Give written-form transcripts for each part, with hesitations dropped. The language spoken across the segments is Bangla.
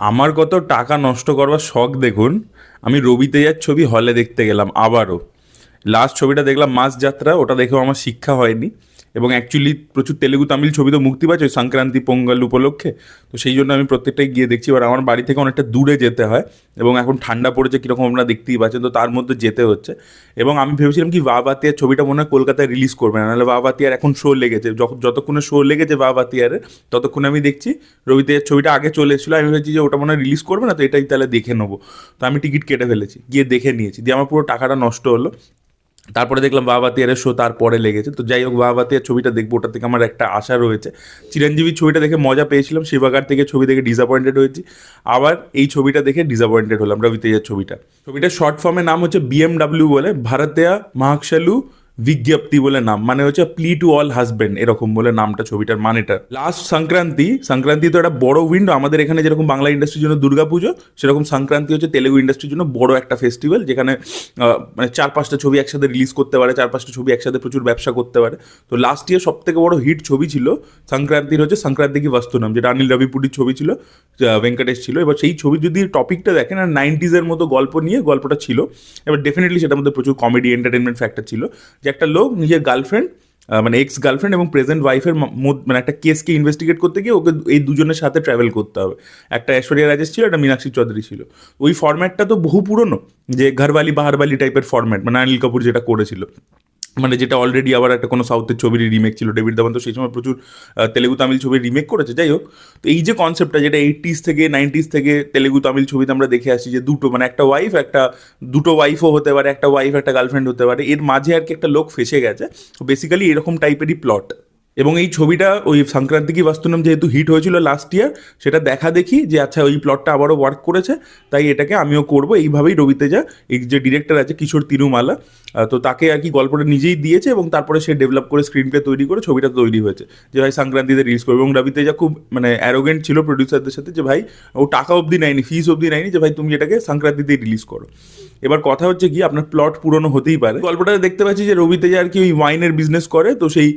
আমার কত টাকা নষ্ট করবার শখ দেখুন। আমি রবি তেজার ছবি হলে দেখতে গেলাম আবারও। লাস্ট ছবিটা দেখলাম মাস যাত্রা, ওটা দেখেও আমার শিক্ষা হয়নি। এবং অ্যাকচুয়ালি প্রচুর তেলেগু তামিল ছবি তো মুক্তি পাচ্ছে ওই সংক্রান্তি পোঙ্গল উপলক্ষে। তো সেই জন্য আমি প্রত্যেকটাই গিয়ে দেখছি। এবার আমার বাড়ি থেকে অনেকটা দূরে যেতে হয়, এবং এখন ঠান্ডা পড়েছে কীরকম আপনারা দেখতেই পাচ্ছেন, তো তার মধ্যে যেতে হচ্ছে। এবং আমি ভেবেছিলাম কি বাবাতিয়ার ছবিটা মনে হয় কলকাতায় রিলিজ করবে না, নাহলে বাবাতিয়ার এখন শো লেগেছে, যতক্ষণে শো লেগেছে বাবাতিয়ারে ততক্ষণে আমি দেখছি রবি তেজের ছবিটা আগে চলে এসেছিলো। আমি ভেবেছি যে ওটা মনে হয় রিলিজ করবে না, তো এটাই তাহলে দেখে নেবো। তো আমি টিকিট কেটে ফেলেছি, গিয়ে দেখে নিয়েছি, দিয়ে আমার পুরো টাকাটা নষ্ট হলো। তারপরে দেখলাম বাবাতিয়ারের শো তারপরে লেগেছে। তো যাই হোক, বাবাতিয়ার ছবিটা দেখবো, ওটা থেকে আমার একটা আশা রয়েছে। চিরঞ্জীবীর ছবিটা দেখে মজা পেয়েছিলাম, শিবাগার থেকে ছবি দেখে ডিসঅ্যাপয়েন্টেড হয়েছি। আবার এই ছবিটা দেখে ডিসঅ্যাপয়েন্টেড হলাম, রবি তেজের ছবিটার শর্ট ফর্মে নাম হচ্ছে বিএমডাব্লিউ বলে, ভারতীয় মহাকশালু বিজ্ঞপ্তি বলে নাম, মানে হচ্ছে প্লি টু অল হাজব্যান্ড এরকম বলে নামটা ছবিটার মানেটা। লাস্ট সংক্রান্তি তো একটা বড় উইন্ডো আমাদের এখানে, যেরকম বাংলা ইন্ডাস্ট্রির জন্য দুর্গাপুজো, সেরকম সংক্রান্তি হচ্ছে তেলেগু ইন্ডাস্ট্রির জন্য বড় একটা ফেস্টিভ্যাল, যেখানে মানে 4-5টা ছবি একসাথে রিলিজ করতে পারে, 4-5টা ছবি একসাথে প্রচুর ব্যবসা করতে পারে। তো লাস্ট ইয়ার সব থেকে বড় হিট ছবি ছিল সংক্রান্তির হচ্ছে সংক্রান্তি কি বাস্তুনাম, যেটা অনিল রাভিপুডির ছবি ছিল, ভেঙ্কটেশ ছিল। এবার সেই ছবির যদি টপিকটা দেখেন, আর 90s মতো গল্প নিয়ে গল্পটা ছিল। এবার ডেফিনেটলি সেটার মধ্যে প্রচুর কমেডি এন্টারটেনমেন্ট ফ্যাক্টর ছিল, যে একটা লোক নিজের গার্লফ্রেন্ড, মানে এক্স গার্লফ্রেন্ড এবং প্রেজেন্ট ওয়াইফের মানে একটা কেসকে ইনভেস্টিগেট করতে গিয়ে ওকে এই দুজনের সাথে ট্রাভেল করতে হবে। একটা ঐশ্বরিয়া রাজেশ ছিল, একটা মীনাক্ষী চৌধুরী ছিল। ওই ফরম্যাটটা তো বহু পুরনো, যে ঘরবালি বাহারবালি টাইপের ফরম্যাট, মানে অনিল কাপুর যেটা করেছিল, মানে যেটা অলরেডি আবার একটা কোনো সাউথের ছবির রিমেক ছিল। ডেভিড ধাওয়ান তো সেই সময় প্রচুর তেলেগু তামিল ছবির রিমেক করেছে। যাই হোক, তো এই যে কনসেপ্টটা, যেটা 80s থেকে 90s থেকে তেলেগু তামিল ছবিতে আমরা দেখে আসছি, যে দুটো মানে একটা ওয়াইফ, দুটো ওয়াইফও হতে পারে, একটা ওয়াইফ একটা গার্লফ্রেন্ড হতে পারে, এর মাঝে আর কি একটা লোক ফেসে গেছে। বেসিক্যালি এরকম টাইপেরই প্লট। এবং এই ছবিটা ওই সংক্রান্তি কি বাস্তুনাম যেহেতু হিট হয়েছিল লাস্ট ইয়ার, সেটা দেখা দেখি যে আচ্ছা ওই প্লটটা আবারও ওয়ার্ক করেছে, তাই এটাকে আমিও করবো। এইভাবেই রবি তেজা, এই যে ডিরেক্টর আছে কিশোর তিরুমালা, তো তাকে আর কি গল্পটা নিজেই দিয়েছে, এবং তারপরে সে ডেভেলপ করে স্ক্রিন প্লে তৈরি করে ছবিটা তৈরি হয়েছে, যে ভাই সংক্রান্তিতে রিলিজ করবে। এবং রবি তেজা খুব মানে অ্যারোগেন্ট ছিল প্রডিউসারদের সাথে, যে ভাই ও টাকা অবধি নেয়নি, ফিস অবধি নেয়নি, যে ভাই তুমি এটাকে সংক্রান্তিতেই রিলিজ করো। এবার কথা হচ্ছে কি, আপনার প্লট পুরনো হতেই পারে। গল্পটা দেখতে পাচ্ছি যে রবি তেজা আর কি ওই ওয়াইনের বিজনেস করে, তো সেই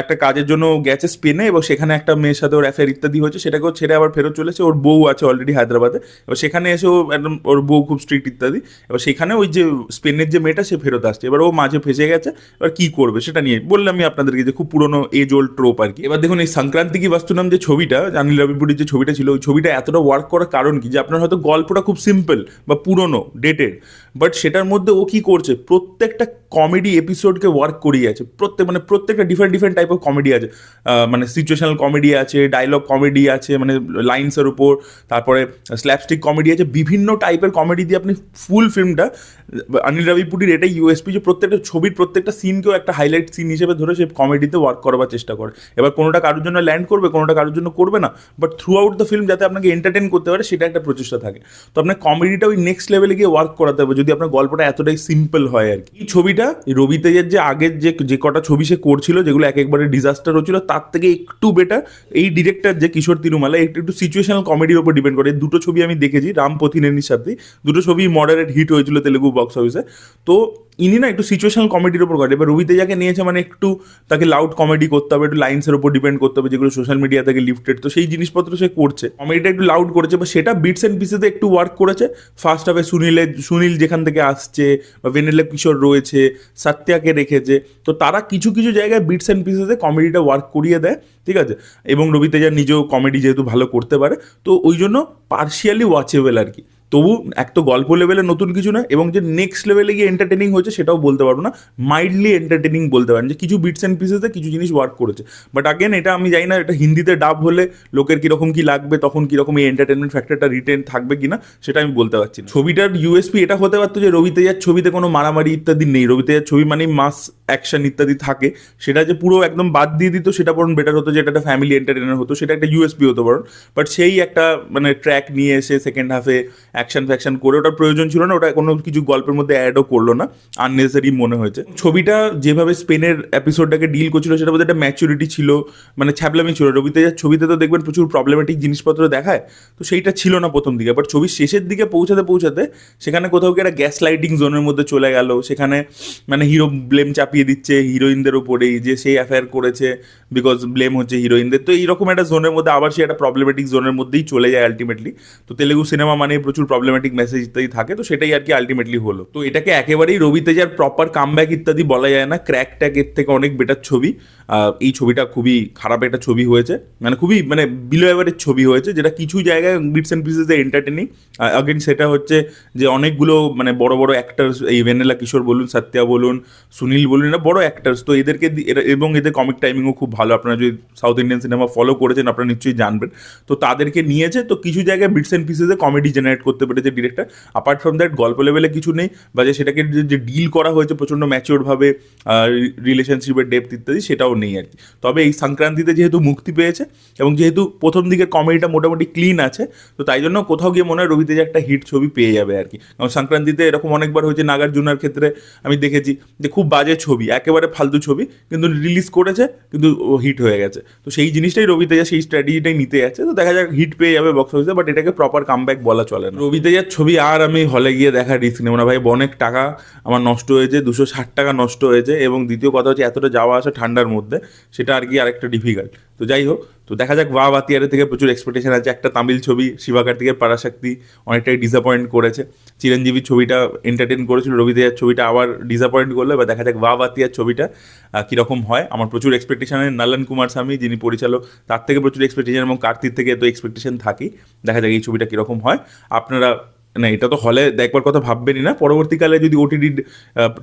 একটা কাজের জন্য গেছে স্পেনে, এবং সেখানে একটা মেয়ের সাথে ওর অ্যাফেয়ার ইত্যাদি হচ্ছে, সেটাকেও ছেড়ে আবার ফেরত চলেছে। ওর বউ আছে অলরেডি হায়দ্রাবাদে, এবার সেখানে এসে ও একদম, ওর বউ খুব স্ট্রিক্ট ইত্যাদি। এবার সেখানে ওই যে স্পেনের যে মেয়েটা, সে ফেরত আসছে। এবার ও মাঝে ফেসে গেছে, এবার কি করবে সেটা নিয়ে বললাম আমি আপনাদেরকে, যে খুব পুরনো এজ ওল্ড ট্রোপ আর কি। এবার দেখুন, এই সংক্রান্তি কি বাস্তুনাম যে ছবিটা, অনিল রাভিপুডির যে ছবিটা ছিল, ওই ছবিটা এতটা ওয়ার্ক করার কারণ কি, যে আপনার হয়তো গল্পটা খুব সিম্পল বা পুরনো ডেটেড, বাট সেটার মধ্যে ও কি করছে, প্রত্যেকটা কমেডি এপিসোডকে ওয়ার্ক করিয়ে আছে। প্রত্যেকটা ডিফারেন্ট টাইপ অফ কমেডি আছে, মানে সিচুয়েশনাল কমেডি আছে, ডায়লগ কমেডি আছে, মানে লাইন্সের উপর, তারপরে স্ল্যাপস্টিক কমেডি আছে, বিভিন্ন টাইপের কমেডি দিয়ে আপনি ফুল ফিল্মটা। অনিল রাভিপুডির এটাই ইউএসপি, যে প্রত্যেকটা ছবির প্রত্যেকটা সিনকেও একটা হাইলাইট সিন হিসেবে ধরে সে কমেডিতে ওয়ার্ক করবার চেষ্টা করে। এবার কোনোটা কারোর জন্য ল্যান্ড করবে, কোনোটা কারোর জন্য করবে না, but through out the film যাতে আপনাকে এন্টারটেন করতে পারে, সেটা একটা প্রচেষ্টা থাকে। তো আপনার কমেডিটা ওই নেক্সট লেভেলে গিয়ে ওয়ার্ক করাতে হবে, যদি আপনার গল্পটা এতটাই সিম্পল হয় আর কি। এই ছবিটা রবি তেজের যে আগের যে কটা ছবি সে করছিল, যেগুলো একবারে ডিজাস্টার হচ্ছিল, তার থেকে একটু বেটার এই ডিরেক্টর যে কিশোর তিরুমালা, একটু সিচুয়েশনাল কমেডির উপর ডিপেন্ড করে। দুটো ছবি আমি দেখেছি রাম পথিনেনির সাথে, দুটো ছবি মডারেট হিট হয়েছিল তেলেগু বক্স অফিসে। তো ইনি না একটু সিচুয়েশনাল কমেডির উপর করে। এবার রবি তেজাকে নিয়েছে মানে একটু তাকে লাউড কমেডি করতে হবে, একটু লাইন্সের উপর ডিপেন্ড করতে হবে, যেগুলো সোশ্যাল মিডিয়া থেকে লিফটেড, তো সেই জিনিসপত্র সে করছে। কমেডিটা একটু লাউড করেছে, বা সেটা বিটস অ্যান্ড পিসেতে একটু ওয়ার্ক করেছে। ফার্স্ট হাফে সুনীল যেখান থেকে আসছে, বা ভেনেলা কিশোর রয়েছে, সত্যাকে রেখেছে, তো তারা কিছু কিছু জায়গায় বিটস অ্যান্ড পিসেতে কমেডিটা ওয়ার্ক করিয়ে দেয়, ঠিক আছে। এবং রবি তেজা নিজেও কমেডি যেহেতু ভালো করতে পারে, তো ওই জন্য পার্শিয়ালি ওয়াচেবল আর কি। তবু এক তো গল্প লেভেলে নতুন কিছু না, এবং যে নেক্সট লেভেলে গিয়ে এন্টারটেনিং হয়েছে সেটাও বলতে পারবো না, মাইল্ডলি এন্টারটেনিং বলতে পারেন, যে কিছু বিটস অ্যান্ড পিসেসে কিছু জিনিস ওয়ার্ক করেছে। বাট আগেন এটা আমি জানি না, এটা হিন্দিতে ডাব হলে লোকের কীরকম কী লাগবে, তখন কীরকম এই এন্টারটেনমেন্ট ফ্যাক্টরটা রিটেন থাকবে কিনা সেটা আমি বলতে পারছি না। ছবিটার ইউএসপি এটা হতে পারতো যে রবি তেজার ছবিতে কোনো মারামারি ইত্যাদি নেই, রবি তেজার ছবি মানেই মাস অ্যাকশন ইত্যাদি থাকে, সেটা যে পুরো একদম বাদ দিয়ে দিত, সেটা বরং বেটার হতো, যে এটা একটা ফ্যামিলি এন্টারটেনার হতো, সেটা একটা ইউএসপি হতো বরং। বাট সেই একটা মানে ট্র্যাক নিয়ে এসে সেকেন্ড হাফে অ্যাকশন ফ্যাকশন করে, ওটার প্রয়োজন ছিল না, ওটা কোনো কিছু গল্পের মধ্যে অ্যাডও করলো না, আননেসেসারি মনে হয়েছে। ছবিটা যেভাবে স্পেনের এপিসোডটাকে ডিল করছিল সেটার মধ্যে একটা ম্যাচুরিটি ছিল, মানে ছ্যাবলামি ছিল। রবিতে যার ছবিতে তো দেখবেন প্রচুর প্রবলেমেটিক জিনিসপত্র দেখায়, তো সেইটা ছিল না প্রথম দিকে, বাট ছবির শেষের দিকে পৌঁছাতে পৌঁছাতে সেখানে কোথাও কি একটা গ্যাস লাইটিং জোনের মধ্যে চলে গেল। সেখানে মানে হিরো ব্লেম চাপিয়ে দিচ্ছে হিরোইনদের উপরেই, যে সেই অ্যাফেয়ার করেছে, বিকজ ব্লেম হচ্ছে হিরোইনদের। তো এইরকম একটা জোনের মধ্যে আবার সে একটা প্রবলেমেটিক জোনের মধ্যেই চলে যায় আলটিমেটলি। তো তেলেগু সিনেমা মানে প্রচুর প্রবলেমেটিক মেসেজ ইত্যাদি থাকে, তো সেটাই আর কি আলটিমেটলি হলো। তো এটাকে একেবারেই রবি তেজার প্রপার কামব্যাক ইত্যাদি বলা যায় না, ক্র্যাক ট্যাক এর থেকে অনেক বেটার ছবি। এই ছবিটা খুবই খারাপ একটা ছবি হয়েছে, মানে খুবই মানে বিলো এভারেজ ছবি হয়েছে, যেটা কিছু জায়গায় বিটস অ্যান্ড পিসেসে এন্টারটেনিং। আগেন সেটা হচ্ছে যে অনেকগুলো মানে বড় বড় অ্যাক্টার্স, এই ভেনেলা কিশোর বলুন, সত্যা বলুন, সুনীল বলুন, এরা বড় অ্যাক্টার্স। তো এদেরকে এবং এদের কমিক টাইমিংও খুব ভালো। আপনারা যদি সাউথ ইন্ডিয়ান সিনেমা ফলো করেছেন আপনারা নিশ্চয়ই জানবেন। তো তাদেরকে নিয়েছে, তো কিছু জায়গায় বিটস অ্যান্ড পিসেসে কমেডি জেনারেট করতে পেরেছে ডিরেক্টর। অ্যাপার্ট ফ্রম দ্যাট গল্প লেভেলে কিছু নেই, বা যে সেটাকে যে ডিল করা হয়েছে প্রচণ্ড ম্যাচিওরভাবে, রিলেশনশিপের ডেপথ ইত্যাদি, সেটাও নেই আর কি। তবে এই সংক্রান্তিতে যেহেতু মুক্তি পেয়েছে এবং যেহেতু প্রথম দিকের কমেডিটা মোটামুটি ক্লিন আছে, তো তাই জন্য কোথাও গিয়ে মনে হয় রবি তেজা একটা হিট ছবি পেয়ে যাবে আর কি। কারণ সংক্রান্তিতে এরকম অনেকবার হয়েছে, নাগার্জুনার ক্ষেত্রে আমি দেখেছি যে খুব বাজে ছবি, একেবারে ফালতু ছবি, কিন্তু রিলিজ করেছে কিন্তু হিট হয়ে গেছে। তো সেই জিনিসটাই রবি তেজা সেই স্ট্র্যাটেজিটাই নিতে যাচ্ছে। তো দেখা যাক হিট পেয়ে যাবে বক্স অফিসে, বাট এটাকে প্রপার কামব্যাক বলা চলে না। রবি তেজার ছবি আর আমি হলে গিয়ে দেখার রিস্ক নেব না ভাই। অনেক টাকা আমার নষ্ট হয়েছে, 260 টাকা নষ্ট হয়েছে, এবং দ্বিতীয় কথা হচ্ছে এতটা যাওয়া আসা ঠান্ডার মধ্যে, সেটা আর কি আরেকটা ডিফিকাল্ট। তো যাই হোক, তো দেখা যাক। ওয়া বাতিয়ারে থেকে প্রচুর এক্সপেকটেশন আছে। একটা তামিল ছবি শিবা কার্তিকের পারাশক্তি অনেকটাই ডিসঅ্যাপয়েন্ট করেছে। চিরঞ্জীবীর ছবিটা এন্টারটেন করেছিল, রবি তেজার ছবিটা আবার ডিসঅ্যাপয়েন্ট করলো। এবার দেখা যাক ওয়া বাতিয়ার ছবিটা কীরকম হয়। আমার প্রচুর এক্সপেকটেশন, নালান কুমার স্বামী যিনি পরিচালক তার থেকে প্রচুর এক্সপেকটেশন, এবং কার্তিক থেকে তো এক্সপেকটেশন থাকেই। দেখা যাক এই ছবিটা কীরকম হয়। আপনারা না, এটা তো হলে দেখবার কথা ভাববেনই না, পরবর্তীকালে যদি ওটিটি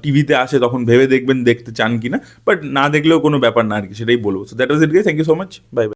টিভিতে আসে তখন ভেবে দেখবেন দেখতে চান কি না, বাট না দেখলেও কোনো ব্যাপার না আর কি, সেটাই বলবো। So that was it guys, thank you so much, bye by.